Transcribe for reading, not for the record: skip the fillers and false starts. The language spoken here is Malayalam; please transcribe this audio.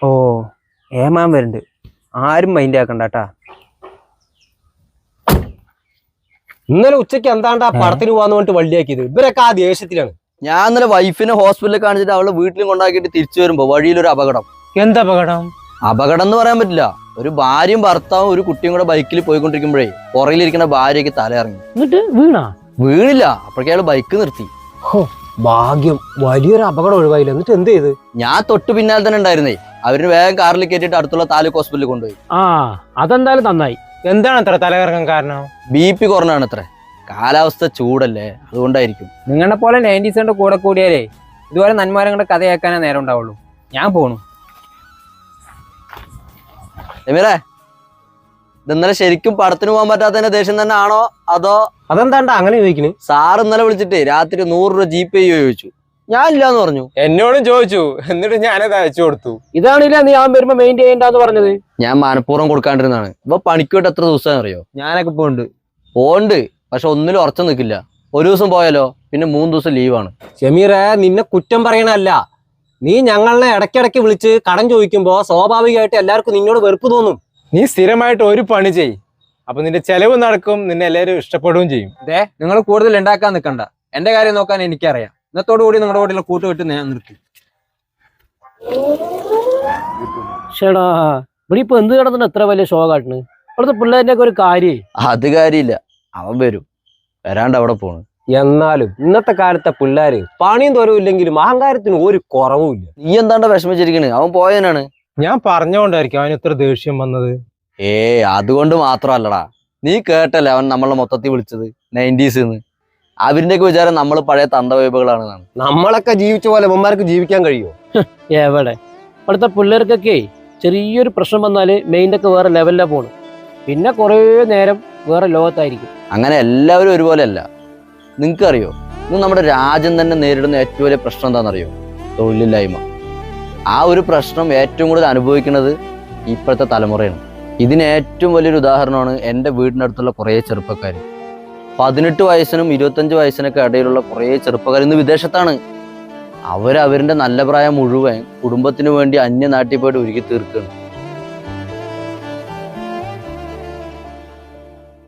ഓ ഏമാൻ വരുന്നുണ്ട്, ആരും മൈൻഡ് ആക്കണ്ടാട്ടാ. ഇന്നലെ ഉച്ചയ്ക്ക് എന്താണ്ടാ പടത്തിന് പോവാന്ന് പറഞ്ഞിട്ട് വള്ളിയാക്കിയത്? ഇവരൊക്കെ ആ ദേഷ്യത്തിലാണ്. ഞാൻ ഇന്നലെ വൈഫിനെ ഹോസ്പിറ്റലിൽ കാണിച്ചിട്ട് അവളെ വീട്ടിലും കൊണ്ടാക്കിയിട്ട് തിരിച്ചു വരുമ്പോ വഴിയിലൊരു അപകടം. എന്താ അപകടം? അപകടം എന്ന് പറയാൻ പറ്റില്ല. ഒരു ഭാര്യയും ഭർത്താവും ഒരു കുട്ടിയും കൂടെ ബൈക്കിൽ പോയിക്കൊണ്ടിരിക്കുമ്പോഴേ പുറകിലിരിക്കുന്ന ഭാര്യയ്ക്ക് തലയിറങ്ങി. എന്നിട്ട് വീണില്ല, അപ്പോഴേക്കും അയാൾ ബൈക്ക് നിർത്തി. ഭാഗ്യം, വലിയൊരു അപകടം ഒഴിവായില്ല. എന്നിട്ട് എന്ത് ചെയ്ത്? ഞാൻ തൊട്ട് പിന്നാലെ തന്നെ ഉണ്ടായിരുന്നേ. അവര് വേഗം കാറിൽ കയറ്റിട്ട് അടുത്തുള്ള താലൂക്ക് ഹോസ്പിറ്റലിൽ കൊണ്ടുപോയി. അതെന്തായാലും നന്നായി. എന്താണ് അത്ര തലകറങ്ങാൻ കാരണം? BP കുറഞ്ഞാണ് അത്ര. കാലാവസ്ഥ ചൂടല്ലേ, അതുകൊണ്ടായിരിക്കും. നിങ്ങളെ പോലെ 90s കൂടെ കൂടിയാലേ ഇതുപോലെ നന്മാരങ്ങളുടെ കഥ കേൾക്കാനേ നേരം ഉണ്ടാവുള്ളൂ. ഞാൻ പോണു. എമീറേ, ഇന്നലെ ശരിക്കും പടത്തിന് പോകാൻ പറ്റാത്തതിന്റെ ദേഷ്യം തന്നെ ആണോ അതോ? അതെന്താണ്ടാ അങ്ങനെ ചോദിക്കണ്? സാറ് ഇന്നലെ വിളിച്ചിട്ടേ രാത്രി 100 രൂപ GP ചോദിച്ചു. ഞാൻ ഇല്ലാന്ന് പറഞ്ഞു. എന്നോടും ചോദിച്ചു, എന്നിട്ട് ഞാനത് അയച്ചു കൊടുത്തു. ഇതാണില്ല നീ അവൻ വരുമ്പോ മെയിൻറ്റെയിൻ ചെയ്യണ്ടെന്ന് പറഞ്ഞത്. ഞാൻ മനഃപൂർവ്വം കൊടുക്കാണ്ടിരുന്നാണ്. ഇപ്പൊ പണിക്കോട്ട് എത്ര ദിവസം അറിയോ? ഞാനൊക്കെ പോണ്ട്, പക്ഷെ ഒന്നിലും ഉറച്ചു നിൽക്കില്ല. ഒരു ദിവസം പോയാലോ പിന്നെ 3 ദിവസം ലീവാണ്. ഷമീറെ, നിന്നെ കുറ്റം പറയണല്ല. നീ ഞങ്ങളെ ഇടയ്ക്കിടയ്ക്ക് വിളിച്ച് കടം ചോദിക്കുമ്പോ സ്വാഭാവികമായിട്ട് എല്ലാവർക്കും നിന്നോട് വെറുപ്പ് തോന്നും. നീ സ്ഥിരമായിട്ട് ഒരു പണി ചെയ്, അപ്പൊ നിന്റെ ചെലവ് നടക്കും, നിന്നെ എല്ലാവരും ഇഷ്ടപ്പെടുകയും ചെയ്യും. അതെ, നിങ്ങൾ കൂടുതൽ ഉണ്ടാക്കാൻ നിൽക്കണ്ട. എന്റെ കാര്യം നോക്കാൻ എനിക്കറിയാം. ഇന്നത്തോടു കൂടി നിങ്ങളുടെ കൂടെയുള്ള കൂട്ടുകെട്ട് ഞാൻ നിർത്തി. ചേടാ, ഇവിടെ ഇപ്പൊ എന്ത് കിടന്നിട്ട് എത്ര വലിയ ഷോ കാട്ടണ്? ഇവിടുത്തെ പിള്ളേരുടെ ഒക്കെ ഒരു കാര്യം. അത് കാര്യമില്ല, അവൻ വരും. വരാണ്ട് അവിടെ പോണ്. എന്നാലും ഇന്നത്തെ കാലത്തെ പിള്ളേര് പണിയും തൊരവില്ലെങ്കിലും അഹങ്കാരത്തിന് ഒരു കുറവുമില്ല. നീ എന്താണ്ട വിഷമിച്ചിരിക്കണ്? അവൻ പോയനാണ്. ഞാൻ പറഞ്ഞുകൊണ്ടായിരിക്കും അവന് ഇത്ര ദേഷ്യം വന്നത്. അതുകൊണ്ട് മാത്രമല്ലടാ. നീ കേട്ടല്ലേ അവൻ നമ്മളെ മൊത്തത്തിൽ വിളിച്ചത് 90s. അവരിന്റെയൊക്കെ വിചാരം നമ്മൾ പഴയ തന്തവൈബുകളാണെന്നാണ്. നമ്മളൊക്കെ ജീവിച്ച പോലെ ഇവന്മാർക്ക് ജീവിക്കാൻ കഴിയുമോ? എവിടെ ഇവിടുത്തെ പിള്ളേർക്കൊക്കെ ചെറിയൊരു പ്രശ്നം വന്നാല് മെയിൻ്റെ വേറെ ലെവലിലാ പോണ്. പിന്നെ കുറേ നേരം വേറെ ലോകത്തായിരിക്കും. അങ്ങനെ എല്ലാവരും ഒരുപോലെ അല്ല. നിങ്ങൾക്കറിയോ, ഇന്ന് നമ്മുടെ രാജ്യം തന്നെ നേരിടുന്ന ഏറ്റവും വലിയ പ്രശ്നം എന്താണെന്നറിയോ? തൊഴിലില്ലായ്മ. ആ ഒരു പ്രശ്നം ഏറ്റവും കൂടുതൽ അനുഭവിക്കുന്നത് ഇപ്പോഴത്തെ തലമുറയാണ്. ഇതിന് ഏറ്റവും വലിയൊരു ഉദാഹരണമാണ് എൻ്റെ വീടിനടുത്തുള്ള കുറേ ചെറുപ്പക്കാർ. 18 വയസ്സിനും 25 വയസ്സിനൊക്കെ ഇടയിലുള്ള കുറേ ചെറുപ്പക്കാർ ഇന്ന് വിദേശത്താണ്. അവരവരുടെ നല്ല പ്രായം മുഴുവൻ കുടുംബത്തിന് വേണ്ടി അന്യനാട്ടിൽ പോയിട്ട് ഒരുക്കി തീർക്കുകയാണ്.